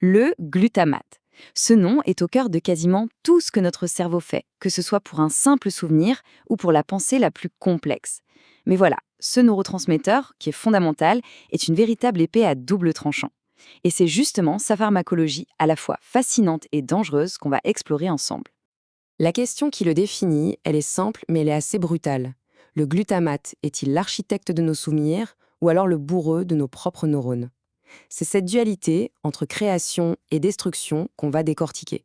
le glutamate. Ce nom est au cœur de quasiment tout ce que notre cerveau fait, que ce soit pour un simple souvenir ou pour la pensée la plus complexe. Mais voilà, ce neurotransmetteur, qui est fondamental, est une véritable épée à double tranchant. Et c'est justement sa pharmacologie à la fois fascinante et dangereuse qu'on va explorer ensemble. La question qui le définit, elle est simple, mais elle est assez brutale. Le glutamate est-il l'architecte de nos souvenirs ou alors le bourreau de nos propres neurones? C'est cette dualité entre création et destruction qu'on va décortiquer.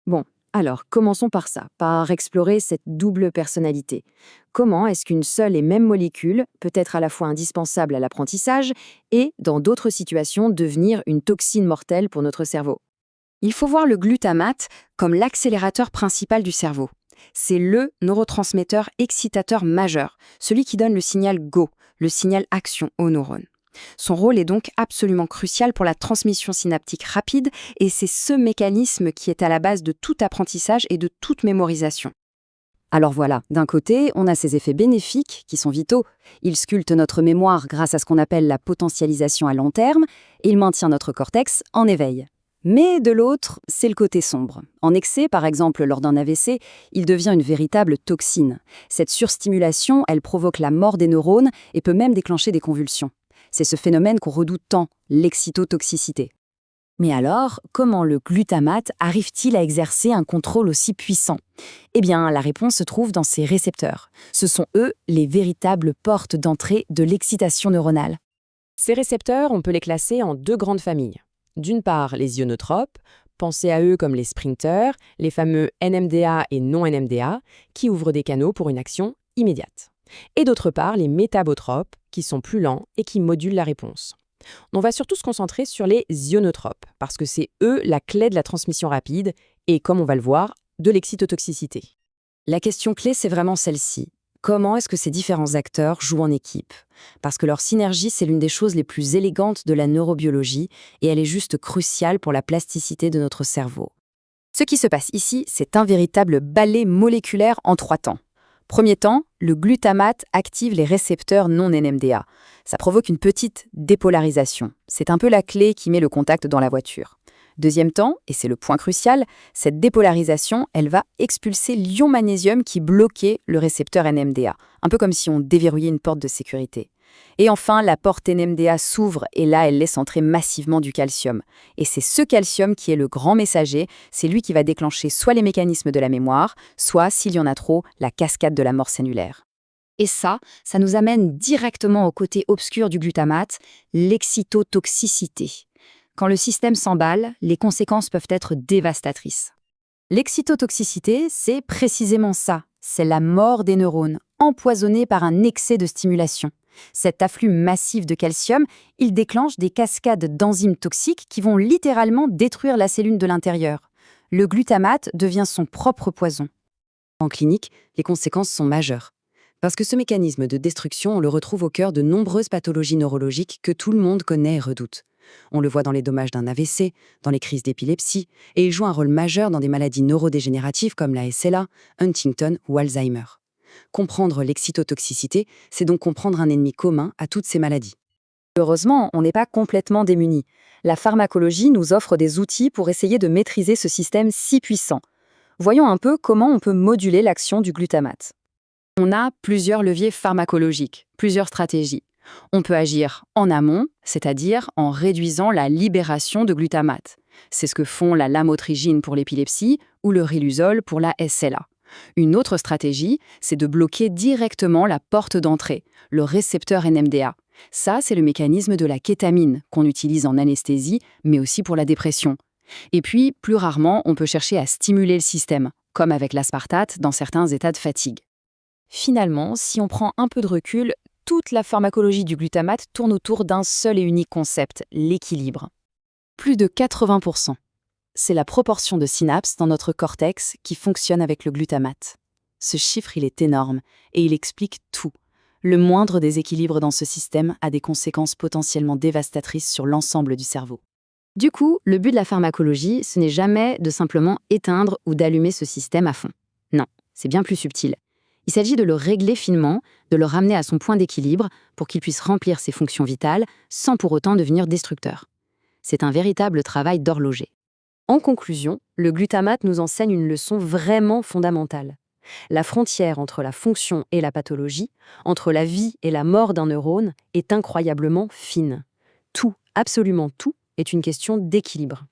Bon, alors commençons par ça, par explorer cette double personnalité. Comment est-ce qu'une seule et même molécule peut être à la fois indispensable à l'apprentissage et, dans d'autres situations, devenir une toxine mortelle pour notre cerveau? Il faut voir le glutamate comme l'accélérateur principal du cerveau. C'est le neurotransmetteur excitateur majeur, celui qui donne le signal go, le signal action aux neurones. Son rôle est donc absolument crucial pour la transmission synaptique rapide et c'est ce mécanisme qui est à la base de tout apprentissage et de toute mémorisation. Alors voilà, d'un côté, on a ses effets bénéfiques qui sont vitaux. Il sculpte notre mémoire grâce à ce qu'on appelle la potentialisation à long terme et il maintient notre cortex en éveil. Mais de l'autre, c'est le côté sombre. En excès, par exemple lors d'un AVC, il devient une véritable toxine. Cette surstimulation, elle provoque la mort des neurones et peut même déclencher des convulsions. C'est ce phénomène qu'on redoute tant, l'excitotoxicité. Mais alors, comment le glutamate arrive-t-il à exercer un contrôle aussi puissant? Eh bien, la réponse se trouve dans ses récepteurs. Ce sont eux les véritables portes d'entrée de l'excitation neuronale. Ces récepteurs, on peut les classer en deux grandes familles. D'une part, les ionotropes, pensez à eux comme les sprinters, les fameux NMDA et non-NMDA, qui ouvrent des canaux pour une action immédiate. Et d'autre part, les métabotropes, qui sont plus lents et qui modulent la réponse. On va surtout se concentrer sur les ionotropes, parce que c'est eux la clé de la transmission rapide et, comme on va le voir, de l'excitotoxicité. La question clé, c'est vraiment celle-ci. Comment est-ce que ces différents acteurs jouent en équipe? Parce que leur synergie, c'est l'une des choses les plus élégantes de la neurobiologie et elle est juste cruciale pour la plasticité de notre cerveau. Ce qui se passe ici, c'est un véritable ballet moléculaire en 3 temps. Premier temps, le glutamate active les récepteurs non-NMDA. Ça provoque une petite dépolarisation. C'est un peu la clé qui met le contact dans la voiture. Deuxième temps, et c'est le point crucial, cette dépolarisation, elle va expulser l'ion-magnésium qui bloquait le récepteur NMDA, un peu comme si on déverrouillait une porte de sécurité. Et enfin, la porte NMDA s'ouvre et là, elle laisse entrer massivement du calcium. Et c'est ce calcium qui est le grand messager, c'est lui qui va déclencher soit les mécanismes de la mémoire, soit, s'il y en a trop, la cascade de la mort cellulaire. Et ça nous amène directement au côté obscur du glutamate, l'excitotoxicité. Quand le système s'emballe, les conséquences peuvent être dévastatrices. L'excitotoxicité, c'est précisément ça. C'est la mort des neurones, empoisonnés par un excès de stimulation. Cet afflux massif de calcium, il déclenche des cascades d'enzymes toxiques qui vont littéralement détruire la cellule de l'intérieur. Le glutamate devient son propre poison. En clinique, les conséquences sont majeures. Parce que ce mécanisme de destruction, on le retrouve au cœur de nombreuses pathologies neurologiques que tout le monde connaît et redoute. On le voit dans les dommages d'un AVC, dans les crises d'épilepsie, et il joue un rôle majeur dans des maladies neurodégénératives comme la SLA, Huntington ou Alzheimer. Comprendre l'excitotoxicité, c'est donc comprendre un ennemi commun à toutes ces maladies. Heureusement, on n'est pas complètement démunis. La pharmacologie nous offre des outils pour essayer de maîtriser ce système si puissant. Voyons un peu comment on peut moduler l'action du glutamate. On a plusieurs leviers pharmacologiques, plusieurs stratégies. On peut agir en amont, c'est-à-dire en réduisant la libération de glutamate. C'est ce que font la lamotrigine pour l'épilepsie ou le riluzole pour la SLA. Une autre stratégie, c'est de bloquer directement la porte d'entrée, le récepteur NMDA. Ça, c'est le mécanisme de la kétamine qu'on utilise en anesthésie, mais aussi pour la dépression. Et puis, plus rarement, on peut chercher à stimuler le système, comme avec l'aspartate dans certains états de fatigue. Finalement, si on prend un peu de recul, toute la pharmacologie du glutamate tourne autour d'un seul et unique concept, l'équilibre. Plus de 80%. C'est la proportion de synapses dans notre cortex qui fonctionne avec le glutamate. Ce chiffre, il est énorme et il explique tout. Le moindre déséquilibre dans ce système a des conséquences potentiellement dévastatrices sur l'ensemble du cerveau. Du coup, le but de la pharmacologie, ce n'est jamais de simplement éteindre ou d'allumer ce système à fond. Non, c'est bien plus subtil. Il s'agit de le régler finement, de le ramener à son point d'équilibre pour qu'il puisse remplir ses fonctions vitales sans pour autant devenir destructeur. C'est un véritable travail d'horloger. En conclusion, le glutamate nous enseigne une leçon vraiment fondamentale. La frontière entre la fonction et la pathologie, entre la vie et la mort d'un neurone, est incroyablement fine. Tout, absolument tout, est une question d'équilibre.